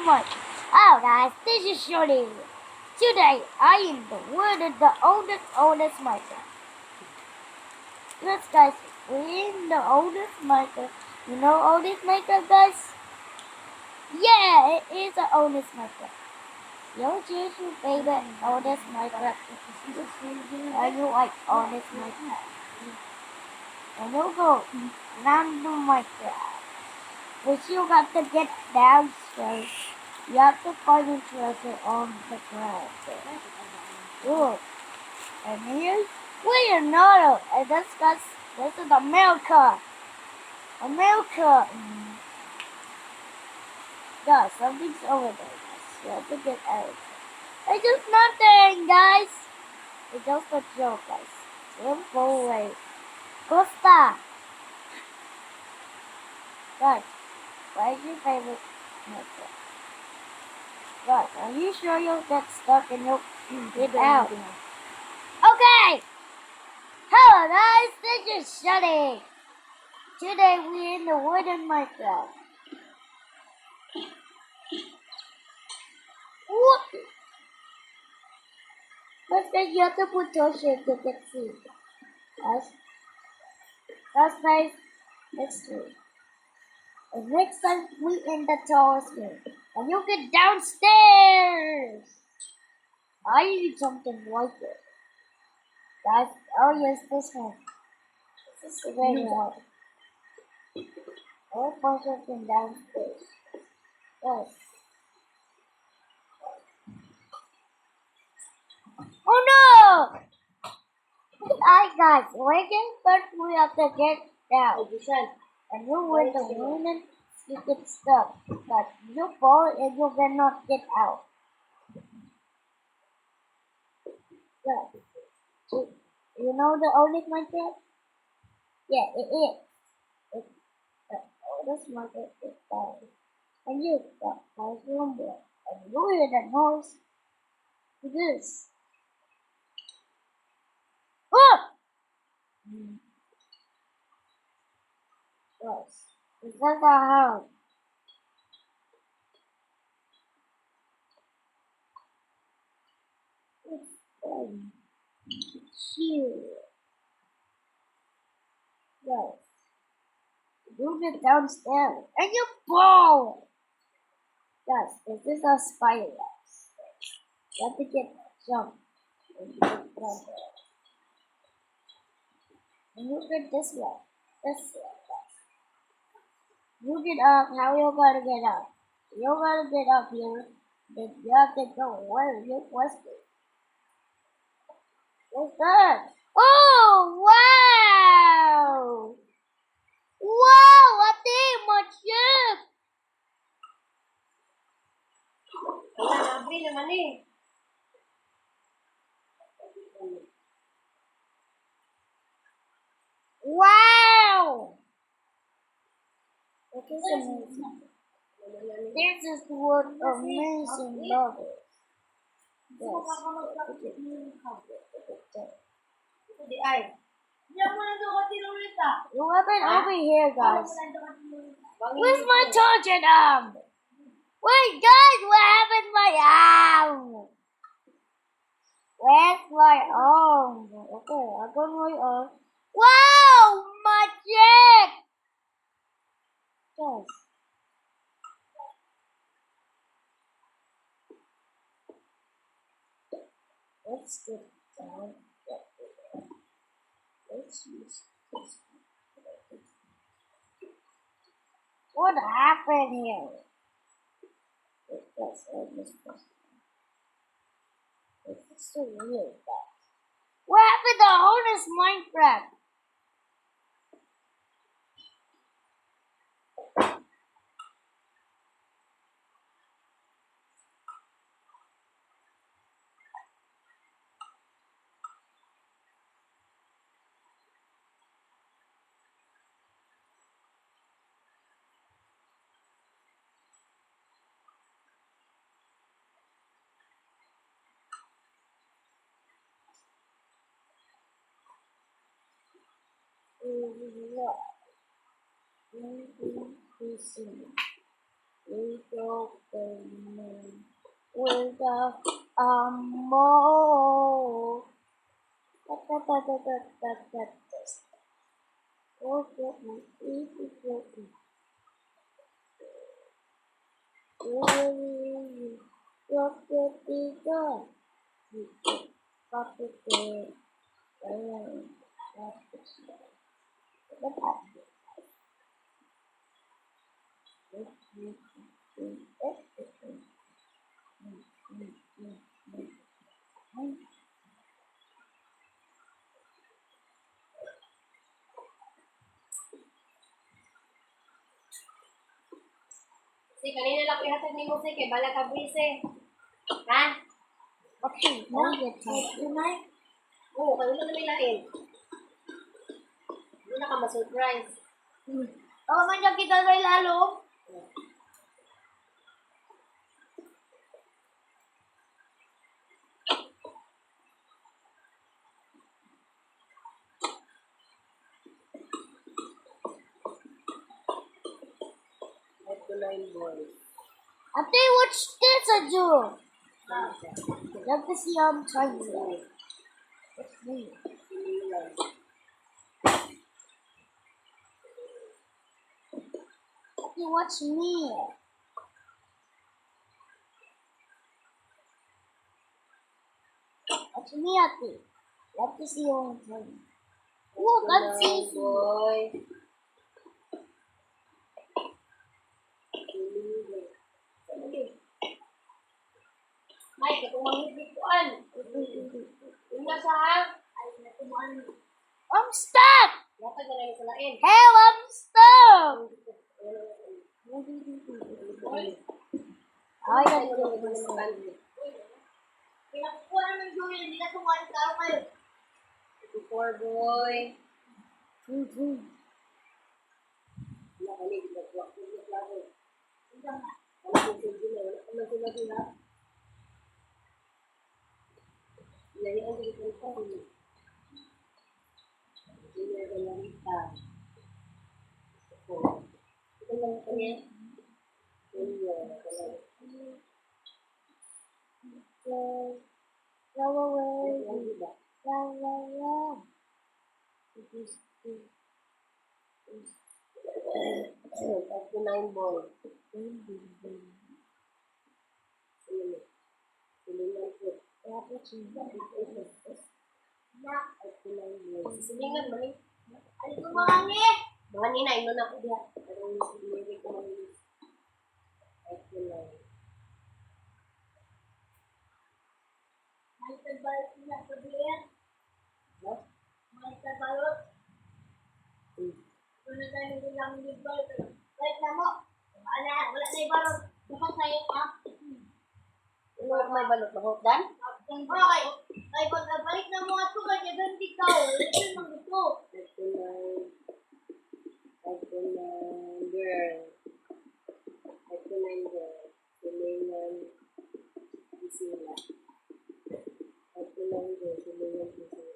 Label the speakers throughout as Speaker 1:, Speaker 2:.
Speaker 1: much. Oh guys, this is Shorty. Today I am the world of the oldest Minecraft. Yes guys, we're in the oldest Minecraft. You know oldest Minecraft guys? Yeah, it is the oldest Minecraft. Your choose your favorite oldest Minecraft. Are you like oldest Minecraft? And you go random Minecraft. But you got to get downstairs. You have to find a treasure on the ground. Look. And here, we are not. And this is America. America. Guys, something's over there, guys. You have to get out. It's just nothing, guys. It's just a joke, guys. Simple way. Costa. Guys, what is your favorite Minecraft? Guys, are you sure you'll get stuck and you'll get out? Okay! Hello guys, this is Shuddy. Today we're in the wooden Minecraft. What? But then you have to put torches to get food. That's nice. Next week. And next time we in the tallest room. And you get downstairs! I need something like it. Guys, oh yes, this one. This is the very one. I'll find something downstairs. Yes. Oh no! Alright guys, waking first we have to get down. And you with the wind you get stuck. But you fall and you cannot get out. Yeah. You know the oldest Minecraft? Yeah, it is. It's the oldest Minecraft is dying. And you got nice room there. And you hear the noise. This. Oh! Yes. Is that the house? It's here. Yes. You get downstairs and you fall. Yes, this is a spider house. You have to get jump. And you get down there. And you get this way. This way. You get up. How you gonna get up? You gotta get up here. Then you have to go. Where you twisted? What's that? Oh wow! Wow! A team ship. Wow! This is amazing. This is what amazing love is. Yes. You have it over here, guys. Where's my torture arm? Wait, guys, what happened to my arm? Where's my arm? Okay, I got my arm. Wow, magic! Yes. Let's get down. Let's use this. What happened here? Yes, this is so weird, guys. What happened to all this Minecraft? We go with the amor.
Speaker 2: Si kanina lang ihatag ni Jose kay bala ka brise. Ha?
Speaker 1: Okay, now your turn.
Speaker 2: Oo, kanina na may lain. Hindi na ka ma-surprise.
Speaker 1: Oh, man kita may lalo.
Speaker 2: Let the line boys.
Speaker 1: Ate, watch this, Aju. Love to see how I'm trying to. It's me. Ate, watch me. Watch me, Ate. Love to see how I'm trying. Look, I'm seeing.
Speaker 2: Boy. Ay, katong bituan. Una sa ha?
Speaker 1: I'm stuck.
Speaker 2: Yata na lang sa lain.
Speaker 1: Hell, I'm stuck. I gotta do it myself.
Speaker 2: Pinakukuha naman yung hindi na tumahan tao kayo. Poor boy.
Speaker 1: Go away.
Speaker 2: After 9 ball. Silingan mo ni.
Speaker 1: Ano ko mga ni?
Speaker 2: Mga nina, ino na ko diya. Pero hindi ko manilis. After 9.
Speaker 1: May tabalot na sabihin.
Speaker 2: No?
Speaker 1: May tabalot. Kung na tayo nilang nagbalot. Wait na mo. Wala na yung balot. Dapat sa'yo ha?
Speaker 2: Ano may balot na hotdan?
Speaker 1: Okay. Ay, pag nabalik na mo ato ka, kaya ganun ikaw. Ito yung mga gusto.
Speaker 2: After 9 girl. After 9 girl. Silingan. Isila. After 9 girl. Silingan. Isila.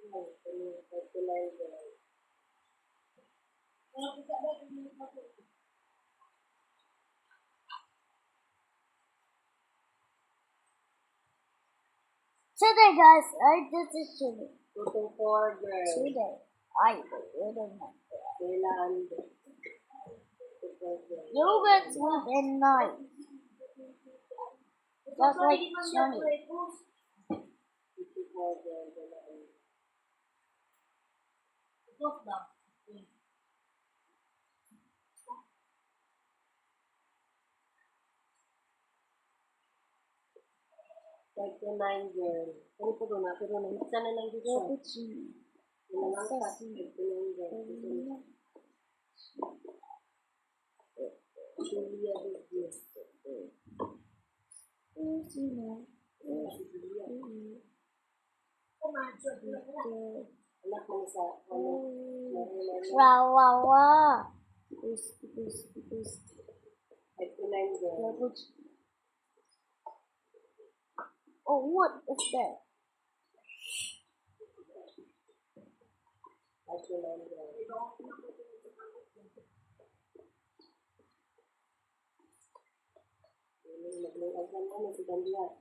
Speaker 2: After 9 girl.
Speaker 1: Kaya kita ba yung mga gusto? Today, guys, I did this today.
Speaker 2: 2 to 4 girl.
Speaker 1: Today, I did it.
Speaker 2: Sila ando. 2 to 4 girl.
Speaker 1: You get sleep at night. Just like Johnny.
Speaker 2: 2 to 4 girl. Sila ando. After 9 girl. Ano po doon? Pero nahitsa na lang dito. Nalangkat. After 9 girl. Julia Digis. Anak mo sa ano?
Speaker 1: Wawawa.
Speaker 2: After 9 girl.
Speaker 1: Oh, what is that?
Speaker 2: At yun lang guys. Nag-layout ka naman si Candia.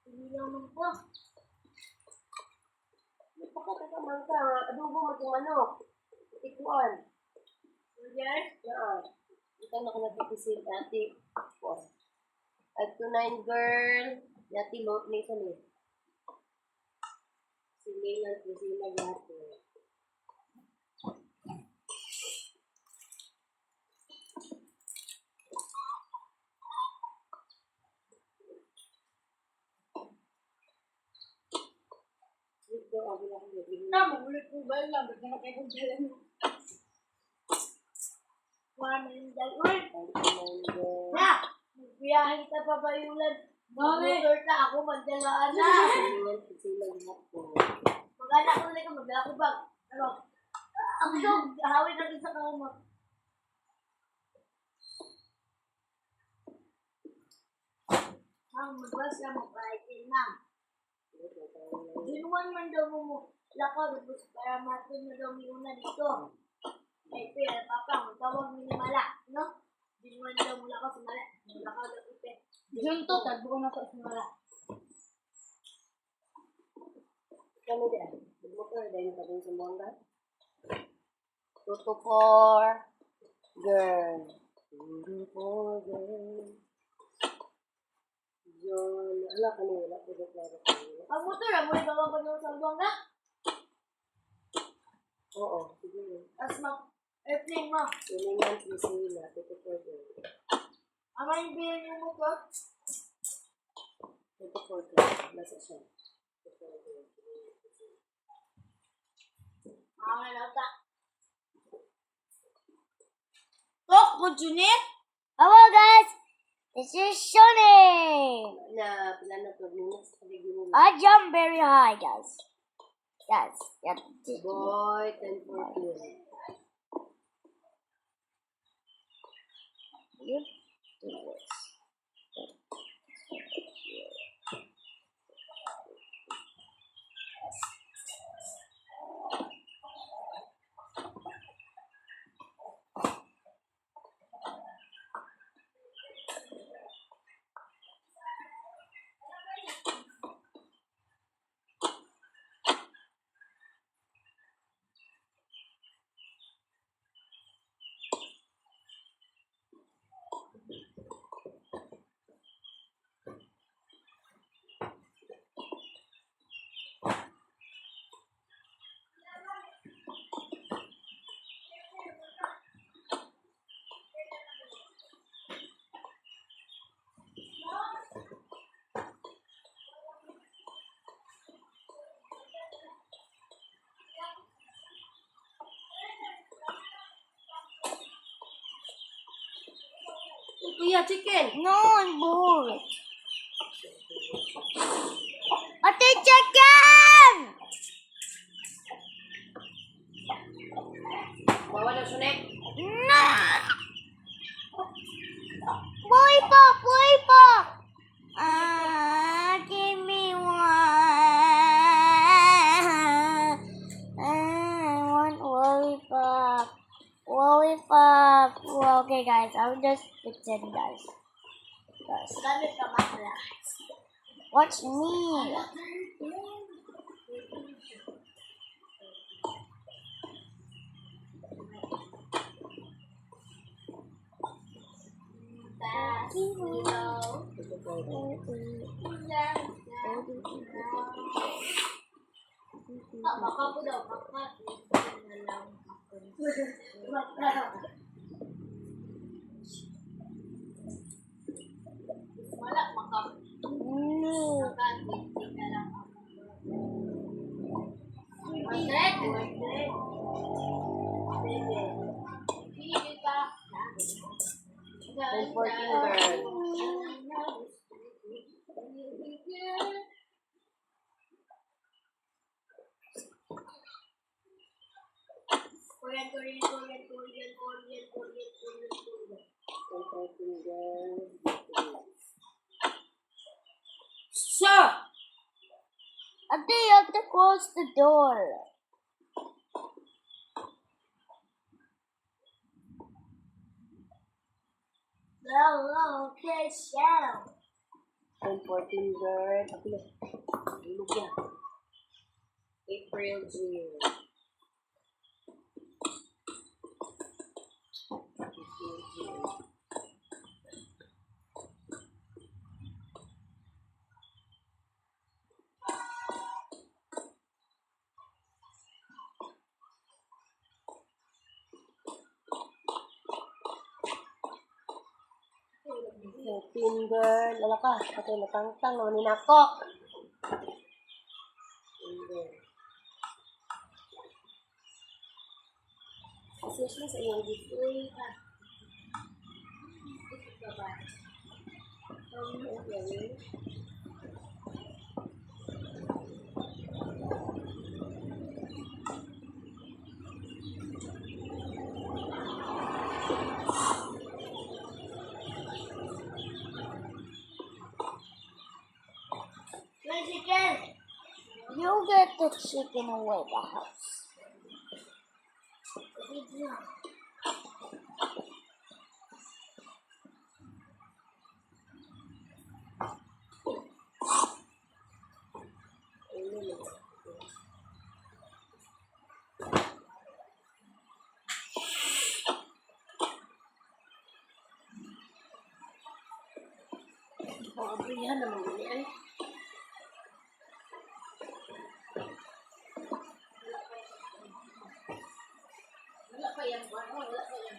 Speaker 1: Hindi naman po.
Speaker 2: Napakatakaman ka. Adobo mo itong manok. Tikuan.
Speaker 1: Yes?
Speaker 2: Ito na ko nagpapisil ate. At to 9 girl. Yati mo. May isa niya. Silingan ko sila yati. Ito, ako na kong naging.
Speaker 1: Ulit po ba lang? Ba't na kayo dala mo? Maraming dalawa. Na! Magbiyahin ka pa ba yung motor na ako magdalaan na?
Speaker 2: Silingan ko sila yati.
Speaker 1: Mag-anak ko na magdala ko bag. Ano? Ang dog, hawin natin sa kamot. Ang magbas na magpahigil na. Ginuwan man daw mo lakaw, tapos para matun na daw may una dito. Eh, pero papa, magtawag mo ni Mala, no? Ginuwan daw mo lakaw sa Mala. Lakaw daw ito. Junto, tagbo ko na sa Mala.
Speaker 2: Kami din. Mag-motor dahil pa din sa Buanga. 2 to 4. Girl. 2 to 4 girl. Yun. Ala ka na wala. Pwede-klaro ka nila.
Speaker 1: Ang motor, mo ibawa ko doon sa Buanga?
Speaker 2: Oo. Sige.
Speaker 1: Tapos airplane mo.
Speaker 2: Silingan ko sila. 2 to 4 girl.
Speaker 1: Ama yung bilhin yung motor?
Speaker 2: 2 to 4 girl. Nasa siya. 2 to 4 girl.
Speaker 1: Mga nata. Tok, would you need? Hello guys, this is Shoni.
Speaker 2: Na, pila na 12 minutes.
Speaker 1: I jump very high, guys. Yes, yeah.
Speaker 2: Boy, 10 for you.
Speaker 1: You do this.
Speaker 2: Kuya, chicken.
Speaker 1: No, I'm bored. Ate, chicken!
Speaker 2: Bawa na sunek.
Speaker 1: No! Boy pop, boy pop! Give me one. I want lollipop. Lollipop. Well, okay, guys, I'll just pretend, guys. Watch me. Baka po daw, baka. Wala, baka.
Speaker 2: Ten 14 girl.
Speaker 1: Sir! Ate, you have to close the door. Location.
Speaker 2: 10-14 girl. Ako na. Ilog yan. April, June. April, June. Girl, wala ka. Patay na tangtang, naman ako. Association sa iyong display. Ito ba? Okay.
Speaker 1: You get the chicken away the house.
Speaker 2: Yan naman yan. Wala pa yan. Wala pa yan.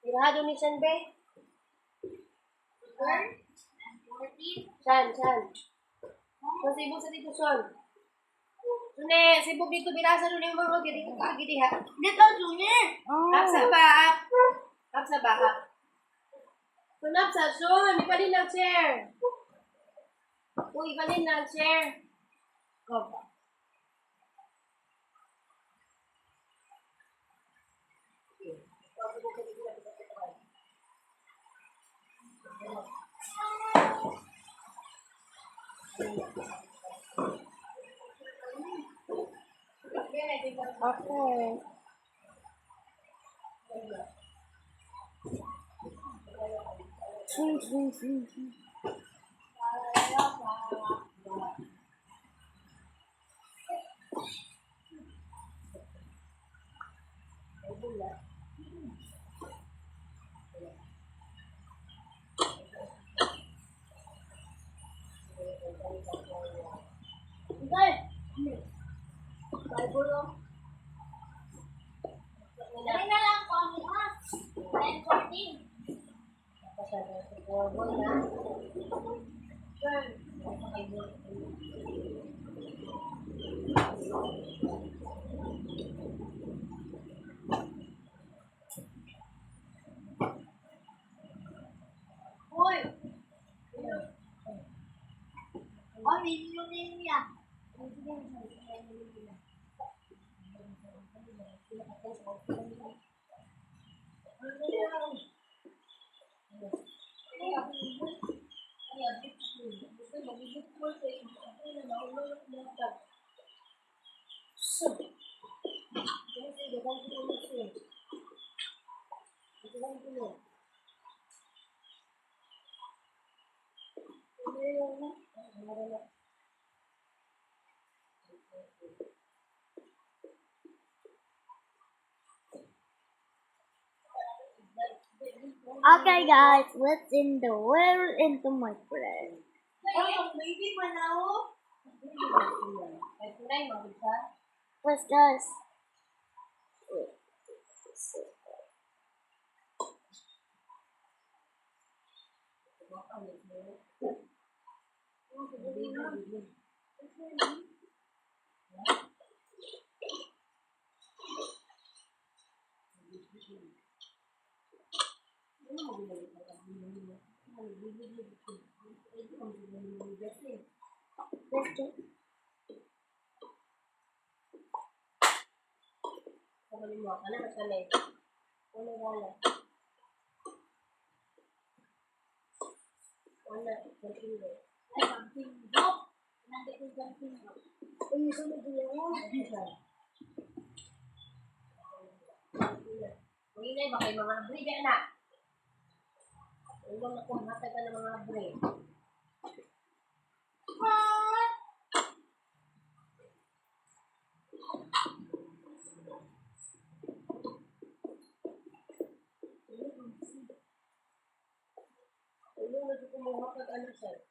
Speaker 2: Tirado ni San Be? San. Sa sibog sa dito, Son. Sune, sibog dito, binasa nun yung mga dito kagidi ha.
Speaker 1: Dito, Junior.
Speaker 2: Hap sa ba? Hap sa ba? Sunap sa Son, ipanin lang share. Uy, ipanin lang share. Go ba?
Speaker 1: Okay. See. Dali na lang po ang ha. 10:14.
Speaker 2: Uy!
Speaker 1: Okay, guys, let's in the world into my friend. Let's guys. Let's get
Speaker 2: Mahinay ba kay mga abre dyan na? Ulang ako, matay ka ng mga abre. Ulang na dito mo matay ano siya.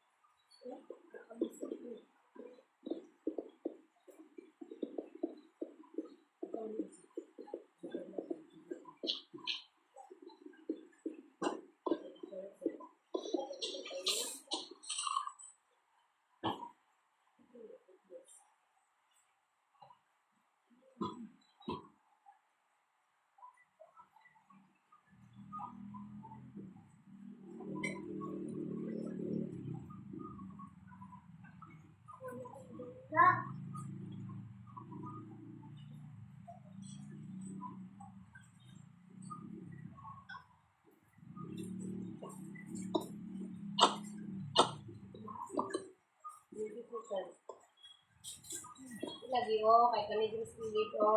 Speaker 2: Lagi oh, kay kami din dito.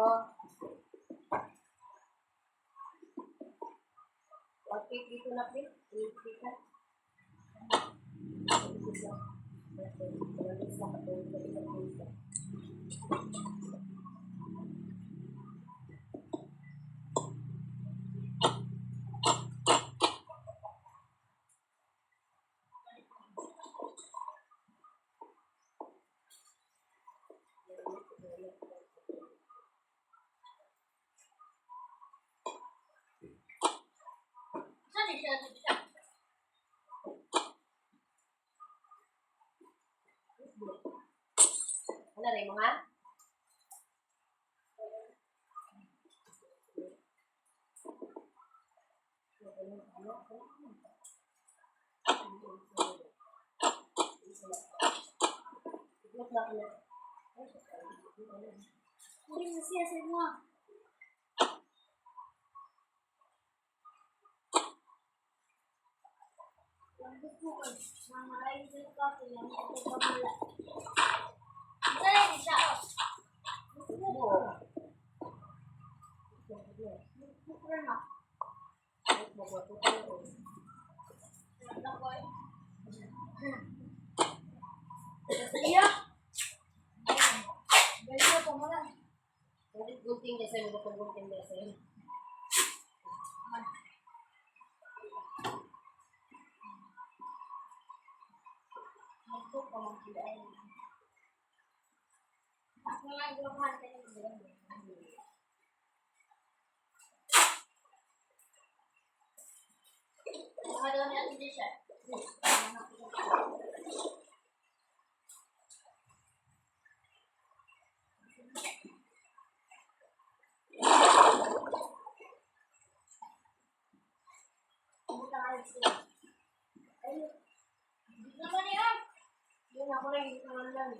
Speaker 2: Okay, dito na pin. Dito ka. Ano rin mo ha? Gunting desa, gunting desa. ako na yung pangalan.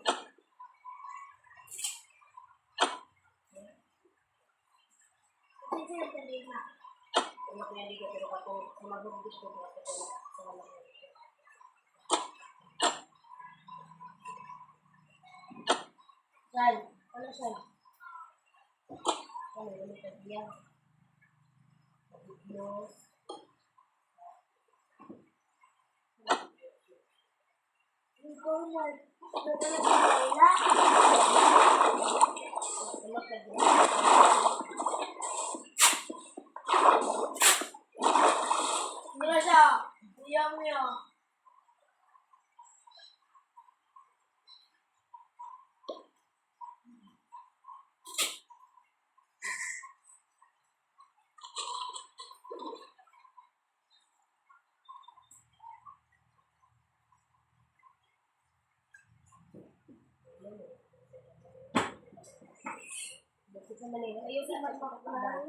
Speaker 1: Kasi yung kanina.
Speaker 2: Kung makinaliga, pero ako, kung mag-gusto ko, ako sa mga Saan? Ano saan? Ano, ano ka diya? Pagkiklos.
Speaker 1: Ikaw na. Ito na lang kanina.
Speaker 2: Ano ka diya?
Speaker 1: Mula siya. Diyan mo yun.
Speaker 2: Bakit naman eh? Ayaw sa magpapakala.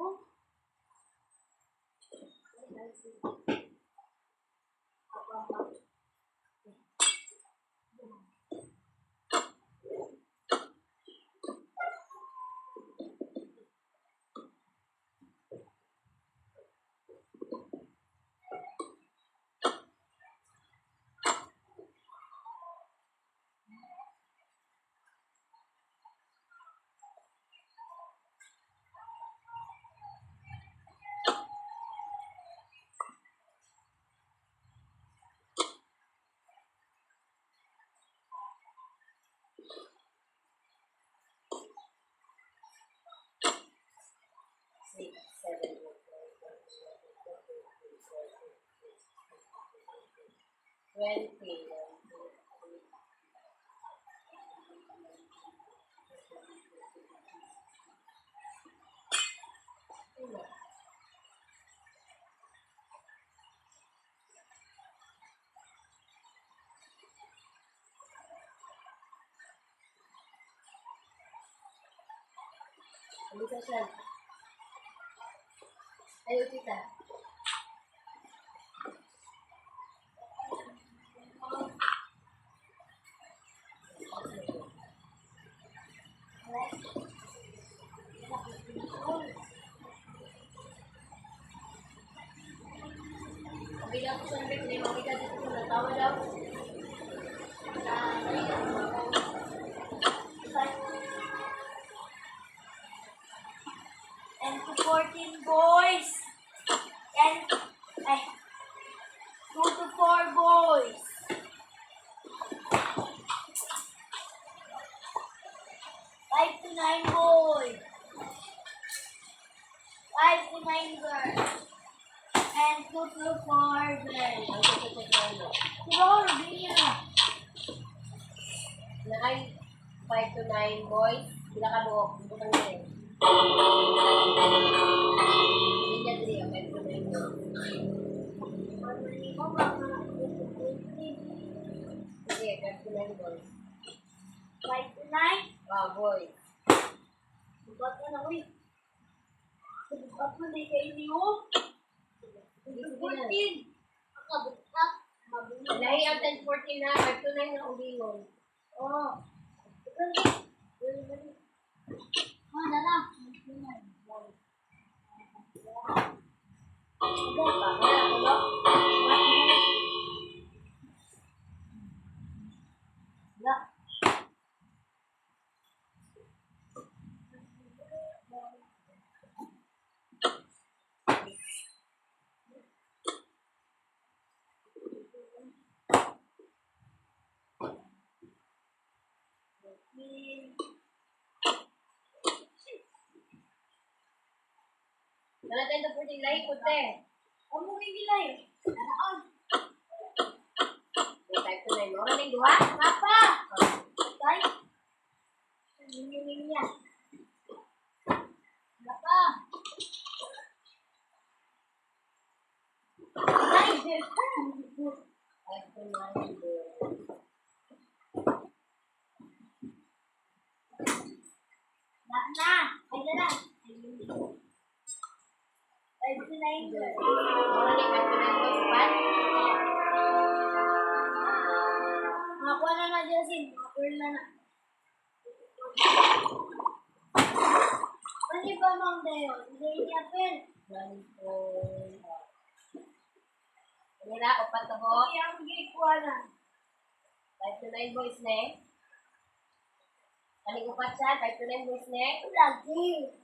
Speaker 2: Ano ka saan? Ayaw kita. Bila ko saan bet, may mamita dito kung natawa daw.
Speaker 1: And to 14 boys. And, ay, 2 to 4 boys. 5 to 9 boys. 5 to 9 girls. And 2 to 4 girls.
Speaker 2: Ang tututok na ano.
Speaker 1: Siguro, bilhin na.
Speaker 2: Na ay 5 to 9 boys. Bila ka buhok. Butang din. Hindi niya 3. 5 to 9 boys. Sige, 5 to 9 boys.
Speaker 1: 5 to 9.
Speaker 2: Boys.
Speaker 1: Bukat na na, uy. Bukat na, di kayo niyo. 14. Akabukat. Mabuhay.
Speaker 2: Lahi ang 10-14 na. 5 to 9 na ulingon.
Speaker 1: Oo. Mana na?
Speaker 2: Kaya, ulo.
Speaker 1: Na.
Speaker 2: Wala tayo 14 lahi ko, te.
Speaker 1: Ang mga gilay. Naan.
Speaker 2: May 5 to 9. Mura na yung duha.
Speaker 1: Papa! Patay. Nangyuling niya. Papa! Patay!
Speaker 2: 5 to 9 boys.
Speaker 1: Na! Ay na na! 5 to 9 girls.
Speaker 2: Mura na yung 5 to 9 boys. Pat.
Speaker 1: Mga na na Josin. Mapul na na. Ano ba mang dayo? Hindi niya pen.
Speaker 2: Nila, upat to ho.
Speaker 1: Yang gikuha na.
Speaker 2: 5 to 9 boys ne. Kaling upat siya, 5 to 9 boys ne.
Speaker 1: Lagi.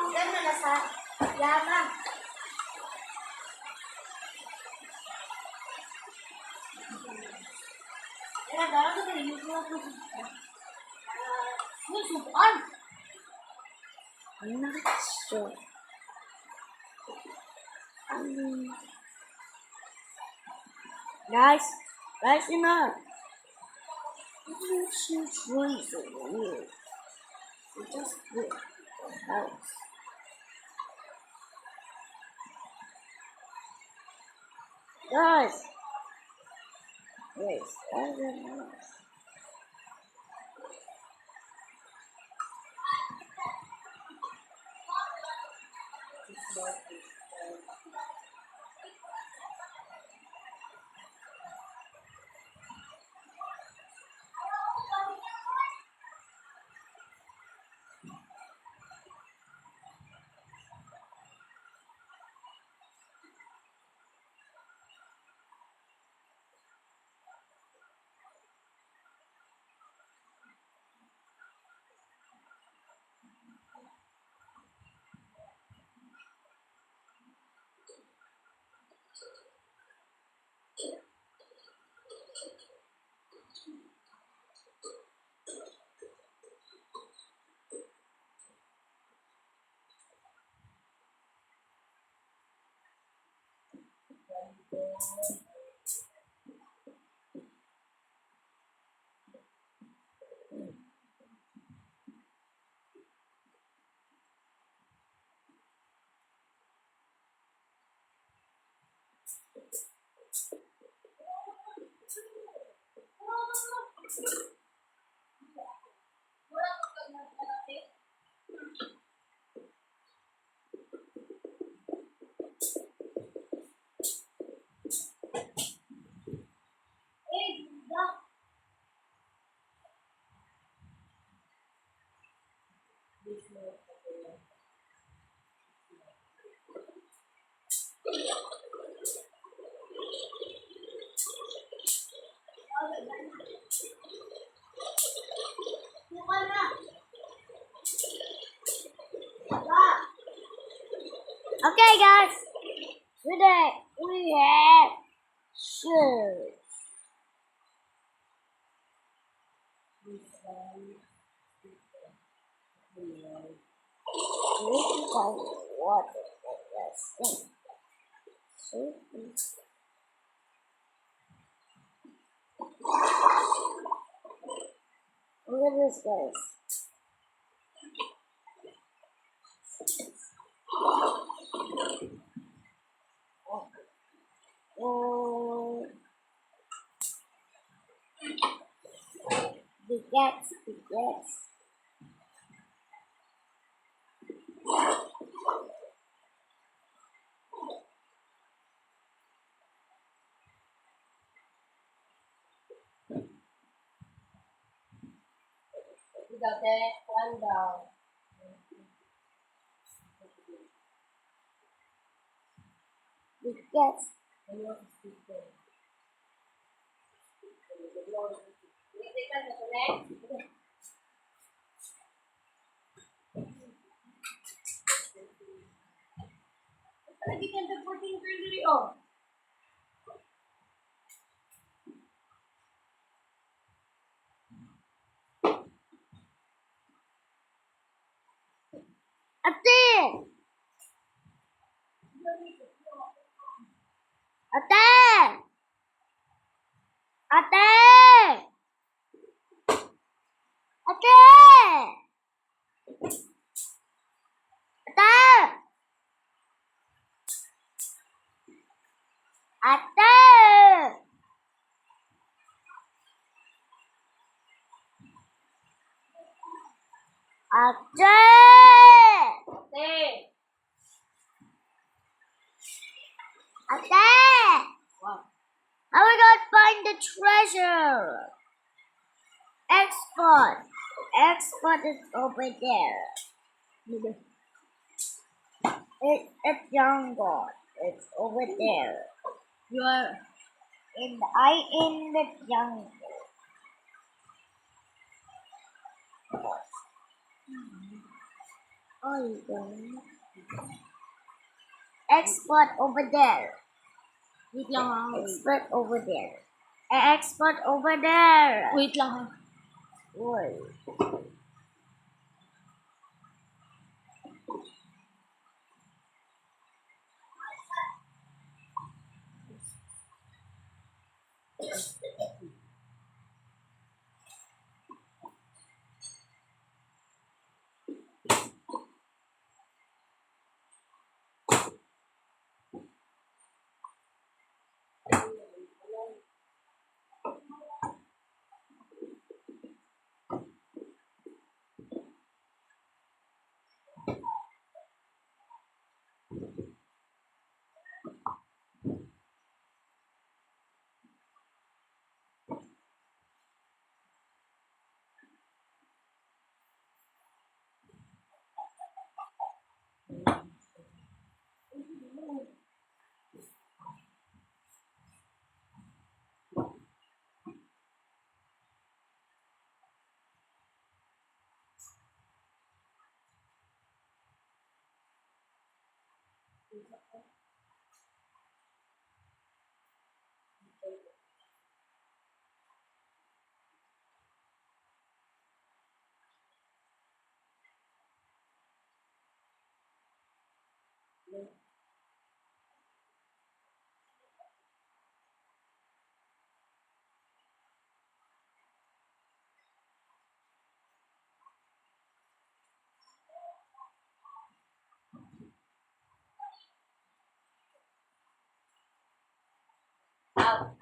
Speaker 1: Yan na nasa yaman. Yan, darang ko tayo yung mga susukan. I'm not sure. Guys, you know, it's two trees over here. We just built a house. Guys, wait, that's a house. Okay, guys. Today we have shoes. What is this? Look at this, guys. Big gets.
Speaker 2: Ikaw te, one daw.
Speaker 1: Big gets.
Speaker 2: Lagi ka na 14 surgery oh.
Speaker 1: Ate! Ate!
Speaker 2: Ate! Wow.
Speaker 1: How we gonna find the treasure? Export. Export is over there. It's jungle. It's over there.
Speaker 2: You are...
Speaker 1: In the jungle. Oh, you don't. Export over there.
Speaker 2: Wait lang ha.
Speaker 1: Export over there. Export over there.
Speaker 2: Wait lang ha.
Speaker 1: Wait.
Speaker 2: Out.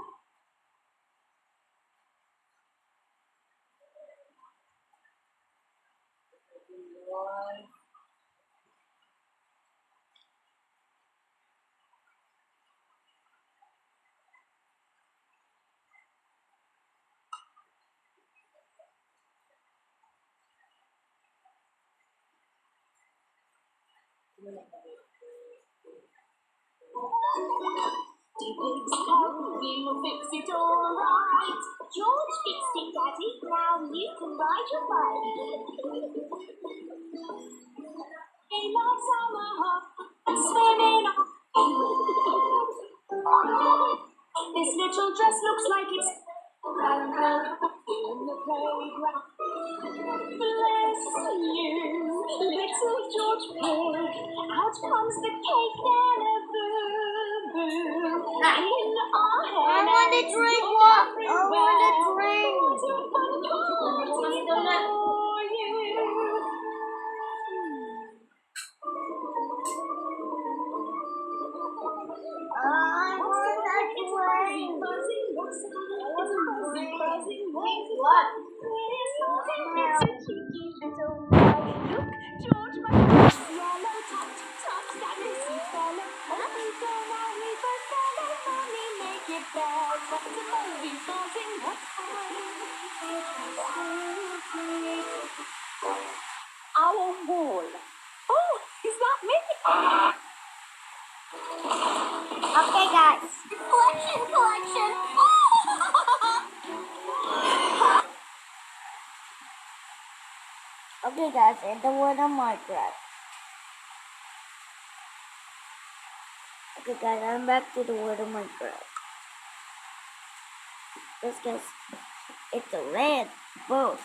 Speaker 2: We will fix it all right. George fixed it, Daddy. Now you can ride your bike. He loves Omaha and swimming up. This little dress looks like it's in the playground. Bless you, little George Pig. Out comes the cake and a boo-boo. In our hair.
Speaker 1: I want to drink what? I want to drink.
Speaker 2: What?
Speaker 3: George, my yellow top, that is you fellow. We go now, we first fellow, mommy, make it bad. What's the movie buzzing? What's our wall? Oh, is that me?
Speaker 1: Okay, guys.
Speaker 3: Collection.
Speaker 1: Okay, guys, in the world of Minecraft. Okay, guys, I'm back to the world of Minecraft. This guys, it's a land, both.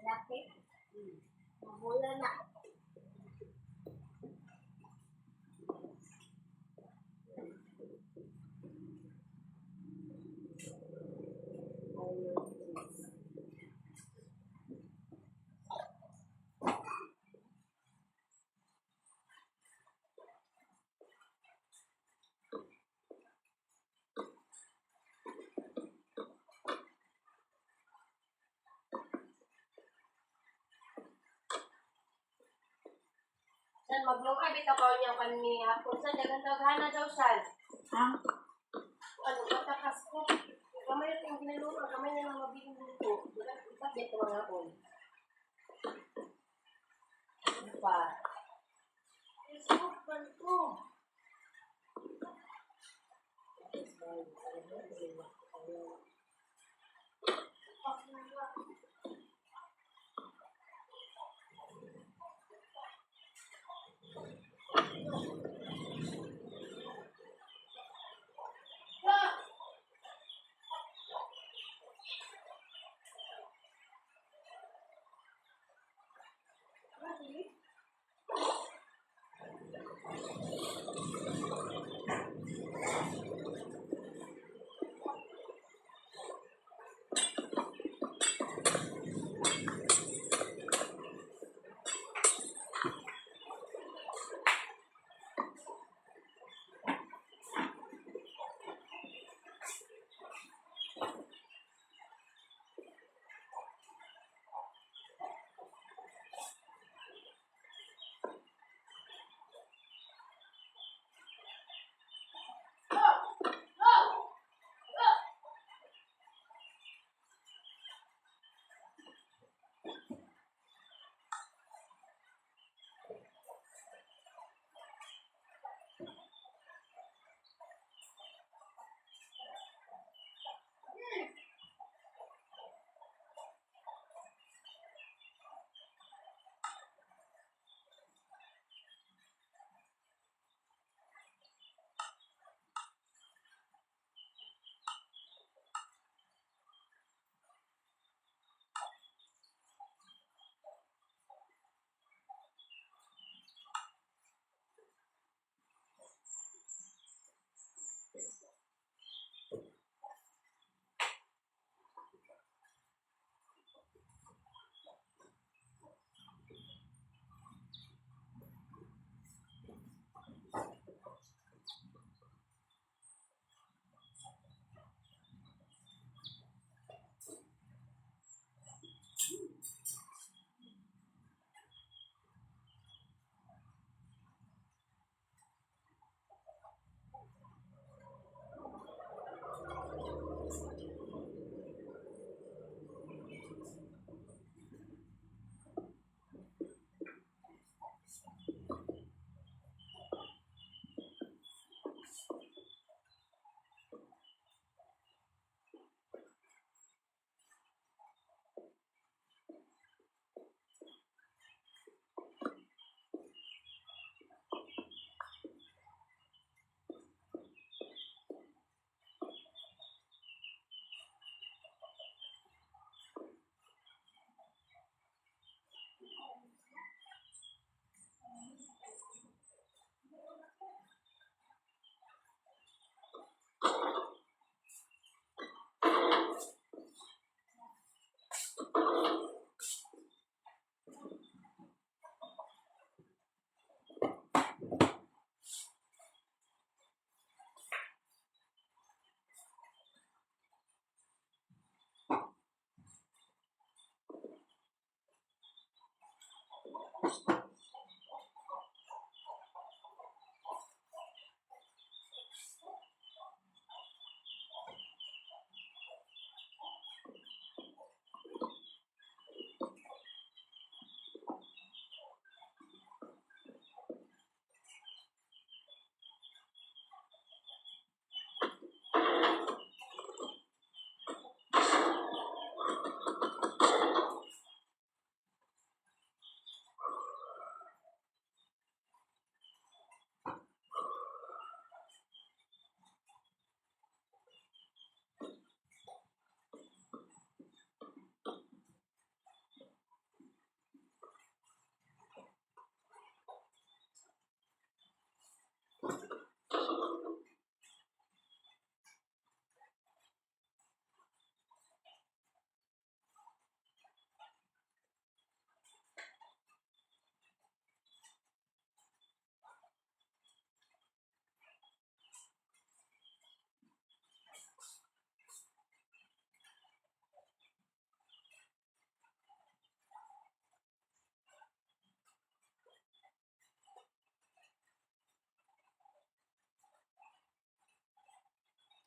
Speaker 1: Lapit. Mabula na.
Speaker 3: San maglungkay bitaw pa niya kanini hapon sa dagan daghana daw sal.
Speaker 1: Ha?
Speaker 3: Ano patakas ko. Kamay ito yung ginalungan, kamay niya lang mabiging dito. Ipat dito mga hapon. Ano pa? Facebook ba ito?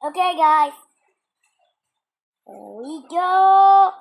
Speaker 1: Okay, guys. Here we go.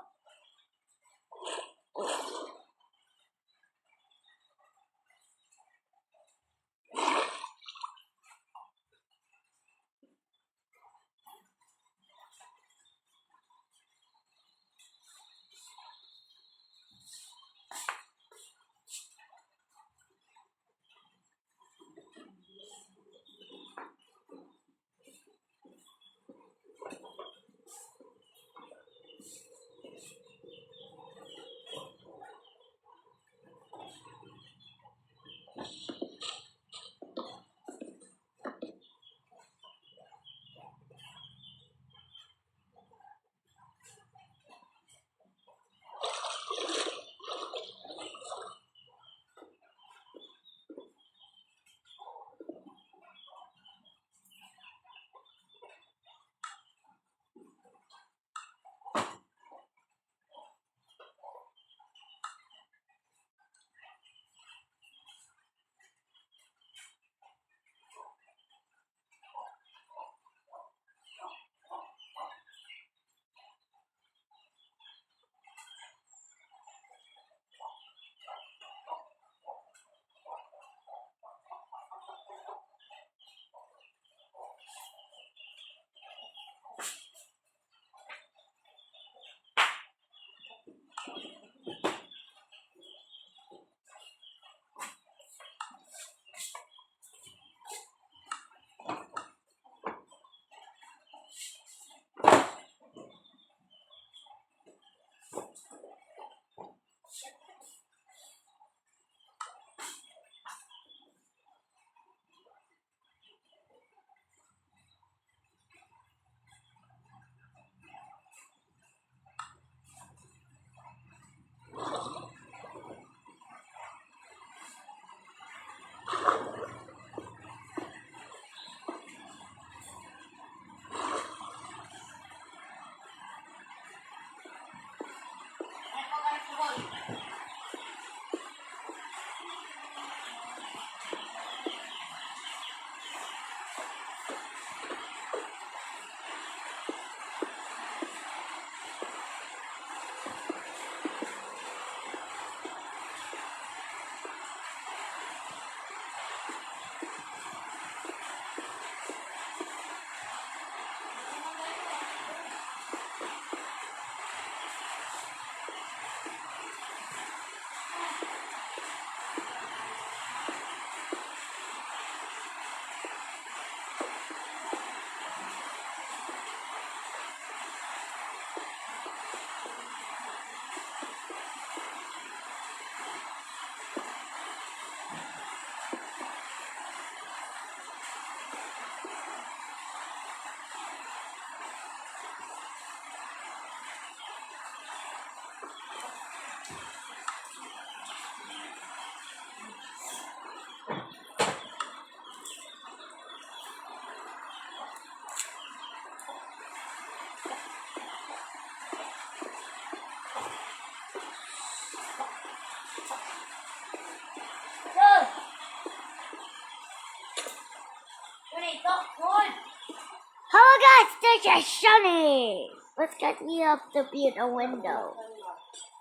Speaker 1: Hello guys, this is Shani. Let's get we have to build a window.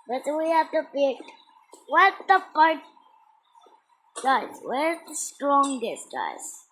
Speaker 1: But we have to build what the part guys, where's the strongest guys?